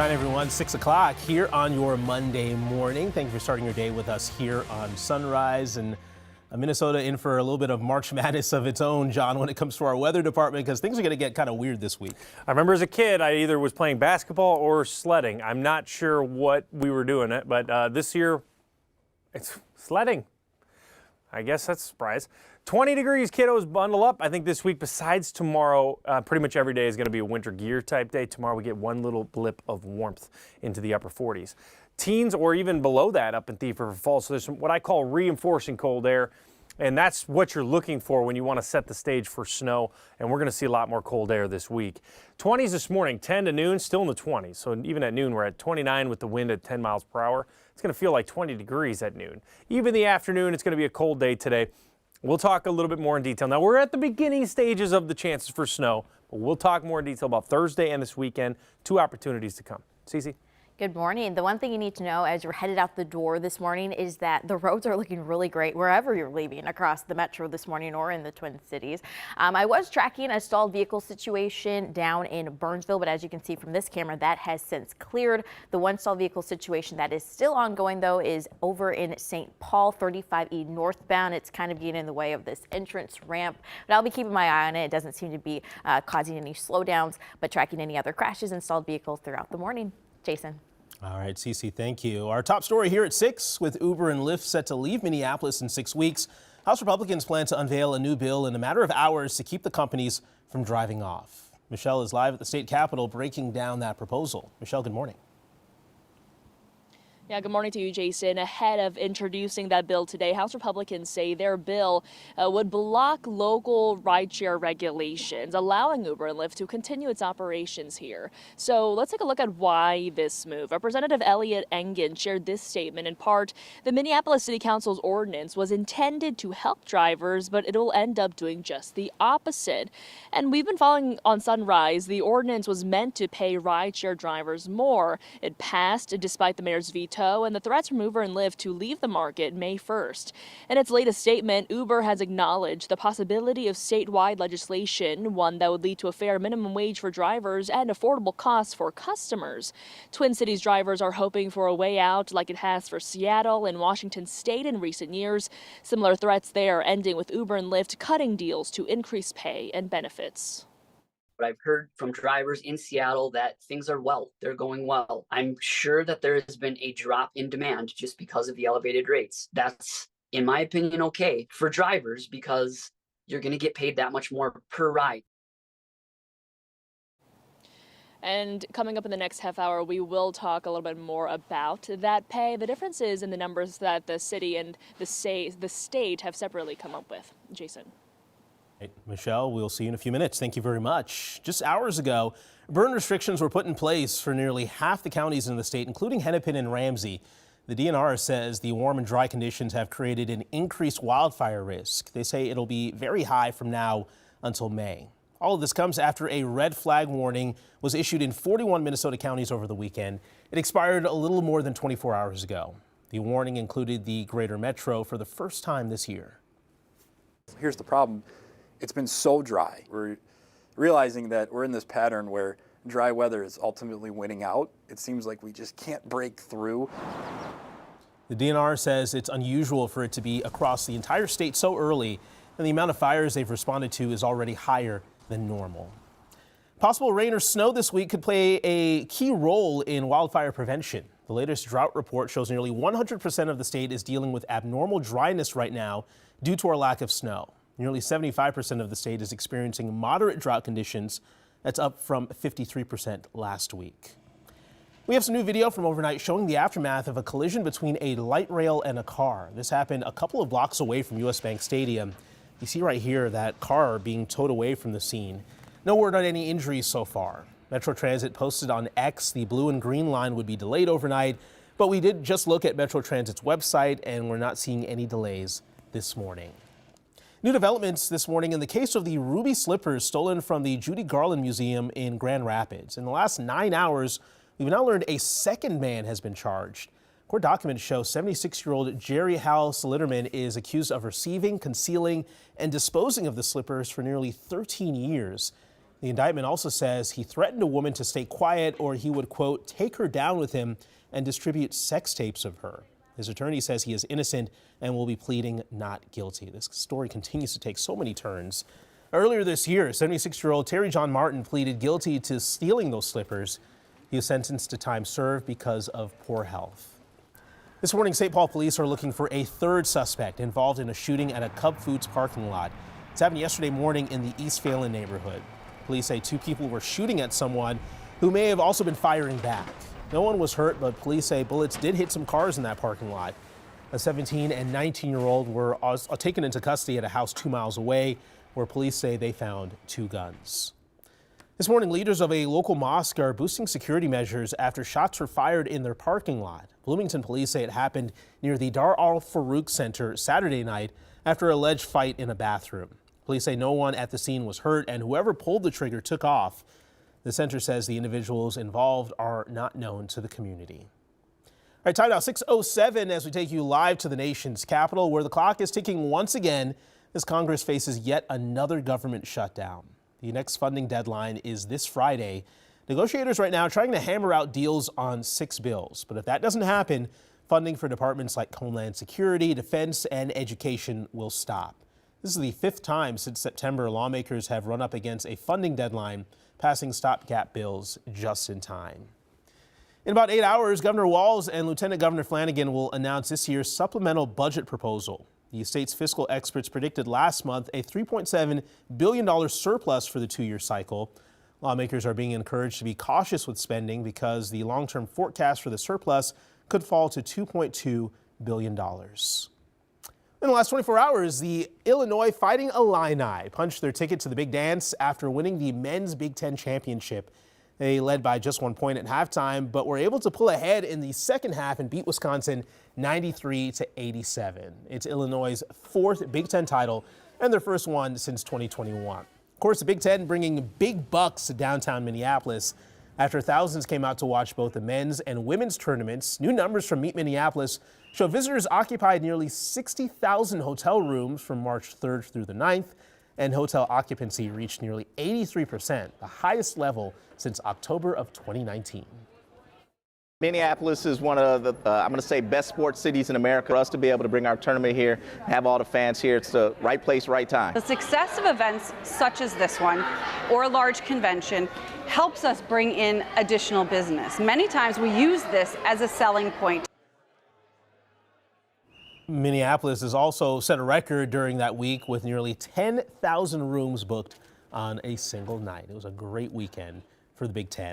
Hi everyone, 6 o'clock here on your Monday morning. Thank you for starting your day with us here on Sunrise. And Minnesota in for a little bit of March Madness of its own, John, when it comes to our weather department, because things are going to get kind of weird this week. I remember as a kid, I either was playing basketball or sledding. I'm not sure what we were doing it, but this year it's sledding. I guess that's a surprise. 20 degrees, kiddos, bundle up. I think this week, besides tomorrow, pretty much every day is going to be a winter gear type day. Tomorrow we get one little blip of warmth into the upper 40s. Teens or even below that up in Thief River Falls. So there's some, what I call reinforcing cold air. And that's what you're looking for when you want to set the stage for snow. And we're going to see a lot more cold air this week. 20s this morning, 10 to noon, still in the 20s. So even at noon, we're at 29 with the wind at 10 miles per hour. It's going to feel like 20 degrees at noon. Even the afternoon, it's going to be a cold day today. We'll talk a little bit more in detail. Now, we're at the beginning stages of the chances for snow, but we'll talk more in detail about Thursday and this weekend. 2 opportunities to come. Cece? Good morning. The one thing you need to know as you're headed out the door this morning is that the roads are looking really great wherever you're leaving across the metro this morning or in the Twin Cities. I was tracking a stalled vehicle situation down in Burnsville, but as you can see from this camera, that has since cleared. The one stalled vehicle situation that is still ongoing, though, is over in St. Paul, 35E northbound. It's kind of getting in the way of this entrance ramp, but I'll be keeping my eye on it. It doesn't seem to be causing any slowdowns, but tracking any other crashes and stalled vehicles throughout the morning. Jason. All right, Cece, thank you. Our top story here at 6, with Uber and Lyft set to leave Minneapolis in 6 weeks. House Republicans plan to unveil a new bill in a matter of hours to keep the companies from driving off. Michelle is live at the state capitol breaking down that proposal. Michelle, good morning. Yeah, good morning to you, Jason. Ahead of introducing that bill today, House Republicans say their bill would block local rideshare regulations, allowing Uber and Lyft to continue its operations here. So let's take a look at why this move. Representative Elliot Engen shared this statement. In part, the Minneapolis City Council's ordinance was intended to help drivers, but it will end up doing just the opposite. And we've been following on Sunrise. The ordinance was meant to pay rideshare drivers more. It passed despite the mayor's veto and the threats from Uber and Lyft to leave the market May 1st. In its latest statement, Uber has acknowledged the possibility of statewide legislation, one that would lead to a fair minimum wage for drivers and affordable costs for customers. Twin Cities drivers are hoping for a way out like it has for Seattle and Washington State in recent years. Similar threats there ending with Uber and Lyft cutting deals to increase pay and benefits. But I've heard from drivers in Seattle that things are they're going well. I'm sure that there has been a drop in demand just because of the elevated rates. That's, in my opinion, okay for drivers because you're going to get paid that much more per ride. And coming up in the next half hour, we will talk a little bit more about that pay. The difference is in the numbers that the city and the state have separately come up with. Jason. Right, Michelle, we'll see you in a few minutes. Thank you very much. Just hours ago, burn restrictions were put in place for nearly half the counties in the state, including Hennepin and Ramsey. The DNR says the warm and dry conditions have created an increased wildfire risk. They say it'll be very high from now until May. All of this comes after a red flag warning was issued in 41 Minnesota counties over the weekend. It expired a little more than 24 hours ago. The warning included the greater metro for the first time this year. Here's the problem. It's been so dry. We're realizing that we're in this pattern where dry weather is ultimately winning out. It seems like we just can't break through. The DNR says it's unusual for it to be across the entire state so early, and the amount of fires they've responded to is already higher than normal. Possible rain or snow this week could play a key role in wildfire prevention. The latest drought report shows nearly 100% of the state is dealing with abnormal dryness right now due to our lack of snow. Nearly 75% of the state is experiencing moderate drought conditions. That's up from 53% last week. We have some new video from overnight showing the aftermath of a collision between a light rail and a car. This happened a couple of blocks away from US Bank Stadium. You see right here that car being towed away from the scene. No word on any injuries so far. Metro Transit posted on X the blue and green line would be delayed overnight, but we did just look at Metro Transit's website and we're not seeing any delays this morning. New developments this morning in the case of the ruby slippers stolen from the Judy Garland Museum in Grand Rapids. In the last 9 hours, we've now learned a second man has been charged. Court documents show 76-year-old Jerry Hal Slitterman is accused of receiving, concealing, and disposing of the slippers for nearly 13 years. The indictment also says he threatened a woman to stay quiet or he would, quote, take her down with him and distribute sex tapes of her. His attorney says he is innocent and will be pleading not guilty. This story continues to take so many turns. Earlier this year, 76-year-old Terry John Martin pleaded guilty to stealing those slippers. He was sentenced to time served because of poor health. This morning, St. Paul police are looking for a third suspect involved in a shooting at a Cub Foods parking lot. It happened yesterday morning in the East Phelan neighborhood. Police say two people were shooting at someone who may have also been firing back. No one was hurt, but police say bullets did hit some cars in that parking lot. A 17 and 19-year-old were taken into custody at a house 2 miles away, where police say they found two guns. This morning, leaders of a local mosque are boosting security measures after shots were fired in their parking lot. Bloomington police say it happened near the Dar al-Farouk Center Saturday night after an alleged fight in a bathroom. Police say no one at the scene was hurt, and whoever pulled the trigger took off. The center says the individuals involved are not known to the community. All right, time now 6:07 as we take you live to the nation's capital, where the clock is ticking once again as Congress faces yet another government shutdown. The next funding deadline is this Friday. Negotiators right now are trying to hammer out deals on 6 bills. But if that doesn't happen, funding for departments like Homeland Security, Defense, and Education will stop. This is the 5th time since September lawmakers have run up against a funding deadline, passing stopgap bills just in time. In about 8 hours, Governor Walz and Lieutenant Governor Flanagan will announce this year's supplemental budget proposal. The state's fiscal experts predicted last month a $3.7 billion surplus for the 2-year cycle. Lawmakers are being encouraged to be cautious with spending because the long-term forecast for the surplus could fall to $2.2 billion. In the last 24 hours, the Illinois Fighting Illini punched their ticket to the big dance after winning the men's Big Ten championship. They led by just 1 point at halftime, but were able to pull ahead in the second half and beat Wisconsin 93-87. It's Illinois' 4th Big Ten title and their first one since 2021. Of course, the Big Ten bringing big bucks to downtown Minneapolis after thousands came out to watch both the men's and women's tournaments. New numbers from Meet Minneapolis show visitors occupied nearly 60,000 hotel rooms from March 3rd through the 9th, and hotel occupancy reached nearly 83%, the highest level since October of 2019. Minneapolis is one of the, I'm going to say, best sports cities in America. For us to be able to bring our tournament here, have all the fans here, it's the right place, right time. The success of events such as this one, or a large convention, helps us bring in additional business. Many times we use this as a selling point. Minneapolis has also set a record during that week with nearly 10,000 rooms booked on a single night. It was a great weekend for the Big Ten.